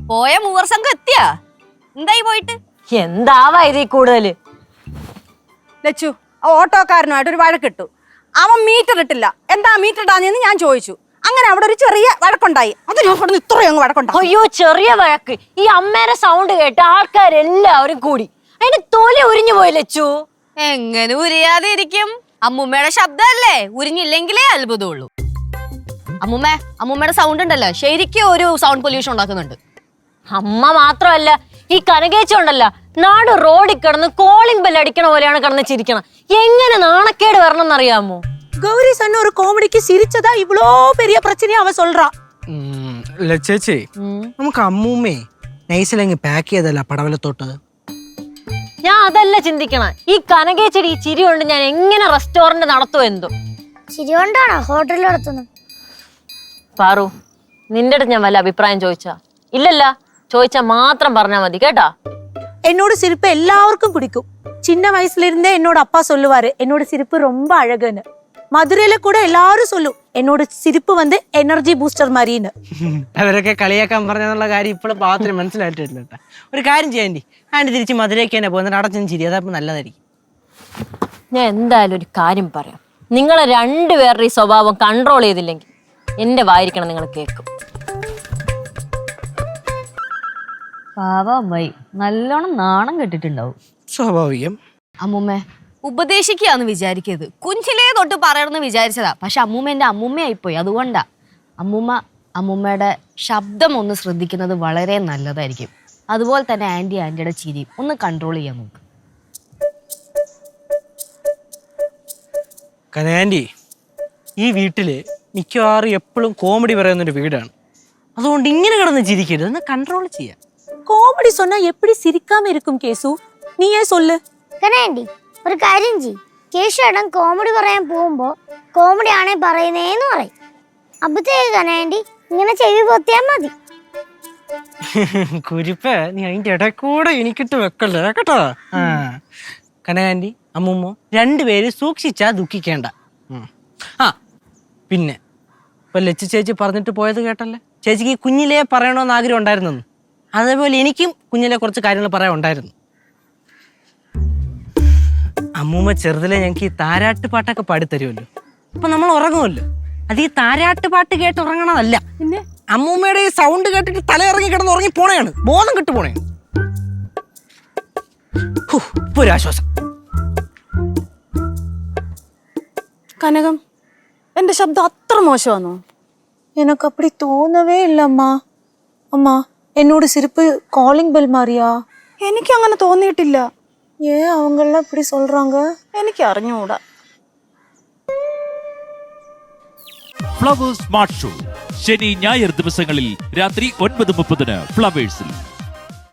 പോയ മൂവർ സംഘം എത്തിയാ? എന്തായി പോയിട്ട്? എന്താവാ ഇതീ കൂടുതല്? ലച്ചു ഓട്ടോക്കാരനുമായിട്ട് ഒരു വഴക്കിട്ടു. അവൻ മീറ്റർ ഇട്ടില്ല. എന്താ മീറ്റർ ഇടാഞ്ഞെന്ന് ഞാൻ ചോദിച്ചു. അങ്ങനെ അവിടെ ഒരു ചെറിയ വഴക്കുണ്ടായി. അതിന് ഇത്രയും വഴക്കുണ്ടായി. അയ്യോ, ചെറിയ വഴക്ക്. ഈ അമ്മേരെ സൗണ്ട് കേട്ട് ആൾക്കാരെല്ലാവരും കൂടി അതിന് തൊലി ഉരിഞ്ഞു പോയി ലച്ചു. എങ്ങനെ ഉരിയാതെ ഇരിക്കും? അമ്മൂമ്മയുടെ ശബ്ദമല്ലേ, ഉരിഞ്ഞില്ലെങ്കിലേ അത്ഭുതമുള്ളൂ. അമ്മൂമ്മയുടെ സൗണ്ട് ഉണ്ടല്ലോ, ശരിക്കും ഒരു സൗണ്ട് പൊല്യൂഷൻ ഉണ്ടാക്കുന്നുണ്ട്. അമ്മ മാത്രമല്ല, ഈ കനകേച്ചുണ്ടല്ല, നാട് റോഡിൽ കിടന്ന് കോളിംഗ് ബെൽ അടിക്കണ പോലെയാണ് കിടന്ന് ചിരിക്കണം. എങ്ങനെ നാണക്കേട് വരണം എന്നറിയാമോ? கௌரி சொன்ன ஒரு காமெடிக்கு சிரிச்சதா இவ்வளோ பெரிய பிரச்சனையா அவ சொல்றா. ചേച്ചി, നമുക്ക് അമ്മൂമ്മേ നൈസിലങ്ങ് പാക്ക് ചെയ്തല്ല പടവലത്തോട്ട്. ഞാൻ അതല്ല ചിന്തിക്കണ, ഈ കനകേച്ചടി ഈ ചിരി കൊണ്ട് ഞാൻ എങ്ങനെ റെസ്റ്റോറന്റ് നടത്തുമോ എന്തോ. ചിരി കൊണ്ടാണോ ഹോട്ടൽ നടത്തുന്നത്? പാറു, നിന്റെ അടുത്ത് ഞാൻ വല്ല അഭിപ്രായം ചോദിച്ചാ? ഇല്ലല്ല, ചോദിച്ചാ മാത്രം പറഞ്ഞാ മതി കേട്ടാ. என்னோட சிரிப்பு எல்லாருக்கும் பிடிக்கும். சின்ன வயசுல இருந்தே என்னோட அப்பா சொல்லுவாரு என்னோட சிரிப்பு ரொம்ப அழகுன்னு. മധുരയിലെ കൂടെ എല്ലാരും ചൊല്ലും എന്നോട് സിരിപ്പ് വന്ന് എനർജി ബൂസ്റ്റർ മാറിയെന്ന്. അവരൊക്കെ കളിയാക്കാൻ പറഞ്ഞെന്നുള്ള കാര്യം ഇപ്പോഴും പാവത്തിന് മനസ്സിലായിട്ടില്ല കേട്ടോ. ഒരു കാര്യം ചെയ്യാൻ ആൻറ്റി തിരിച്ച് മധുരയ്ക്ക് തന്നെ പോകുന്നത് അടച്ചും ചിരി, അതപ്പോൾ നല്ലതായിരിക്കും. ഞാൻ എന്തായാലും ഒരു കാര്യം പറയാം. നിങ്ങളെ രണ്ടുപേരുടെ ഈ സ്വഭാവം കൺട്രോൾ ചെയ്തില്ലെങ്കിൽ എന്റെ വായിരിക്കണം നിങ്ങൾ കേൾക്കും. പാവമായി നല്ലോണം നാണം കെട്ടിട്ടുണ്ടാവും. സ്വാഭാവികം. അമ്മൂമ്മ ഉപദേശിക്കാന്ന് വിചാരിക്കരുത്. കുഞ്ഞിലേ തൊട്ട് പറയണമെന്ന് വിചാരിച്ചതാ. പക്ഷെ അമ്മൂമ്മ എൻ്റെ അമ്മൂമ്മയായിപ്പോയി. അതുകൊണ്ടാ. അമ്മൂമ്മയുടെ ശബ്ദം ഒന്ന് ശ്രദ്ധിക്കുന്നത് വളരെ നല്ലതായിരിക്കും. അതുപോലെ തന്നെ ആൻറ്റിയുടെ ചിരി ഒന്ന് കൺട്രോൾ ചെയ്യാൻ നോക്ക്. കനകാൻറ്റി, ഈ വീട്ടില് മിക്കവാറും എപ്പോഴും കോമഡി പറയുന്നൊരു വീടാണ്. അതുകൊണ്ട് ഇങ്ങനെ കിടന്ന് ചിരിക്കരുത്, ഒന്ന് കൺട്രോൾ ചെയ്യാം. കോമഡി சொன்னா எப்படி சிரிக்காம இருக்கும் கேசு? നീയേ சொல்லு. കനാൻഡി, ഒരു കാര്യം ചെയ്യ്. കേശുവേട്ടൻ കോമഡി പറയാൻ പോകുമ്പോ കോമഡി ആണേ പറയുന്നേന്ന് പറയും. അപ്പത്തേക്ക് കനാൻഡി ഇങ്ങനെ ചെവി പൊത്തിയാ മതി. കുരിപ്പ്, നീ അതിന്റെ ഇടയിൽ കൂടെ എനിക്കിട്ട് വെക്കല്ലേ കേട്ടോ. കനകാൻറ്റി, അമ്മൂമ്മ രണ്ടുപേര് സൂക്ഷിച്ചാ ദുഃഖിക്കേണ്ട. പിന്നെ ഇപ്പൊ ലച്ചു ചേച്ചി പറഞ്ഞിട്ട് പോയത് കേട്ടല്ലേ, ചേച്ചിക്ക് കുഞ്ഞിലേ പറയണമെന്ന് ആഗ്രഹം ഉണ്ടായിരുന്നു. അതേപോലെ എനിക്കും കുഞ്ഞിലെ കുറച്ച് കാര്യങ്ങൾ പറയാൻ ഉണ്ടായിരുന്നു. അമ്മൂമ്മ ചെറുതിലെ ഞങ്ങൾക്ക് ഈ താരാട്ട് പാട്ടൊക്കെ പാടിത്തരുമല്ലോ. അപ്പൊ നമ്മൾ ഉറങ്ങുമല്ലോ. അത് ഈ താരാട്ട് പാട്ട് കേട്ട് ഉറങ്ങണതല്ല, പിന്നെ അമ്മൂമ്മയുടെ ഈ സൗണ്ട് കേട്ടിട്ട് തല ഇറങ്ങി കിടന്ന് ഉറങ്ങി പോണേയാണ്, ബോധം കിട്ടു പോണേയാണ്. ഇപ്പൊ ഒരു ആശ്വാസം. കനകം, എന്റെ ശബ്ദം അത്ര മോശമാണോ? எனக்கு அப்படி தோணவே இல்லம்மா. அம்மா, என்னோட சிரிப்பு காலிங் பெல் மாதிரியா? എനിക്ക് അങ്ങനെ തോന്നിയിട്ടില്ല. ஏன் அவங்கெல்லாம் இப்படி சொல்றாங்க? എനിക്ക് അറിഞ്ഞൂടാ. ഫ്ലവേഴ്സ് സ്മാർട്ട് ഷോ ശനി ഞായർ ദിവസങ്ങളിൽ രാത്രി 9:30 ഫ്ലവേഴ്സിൽ.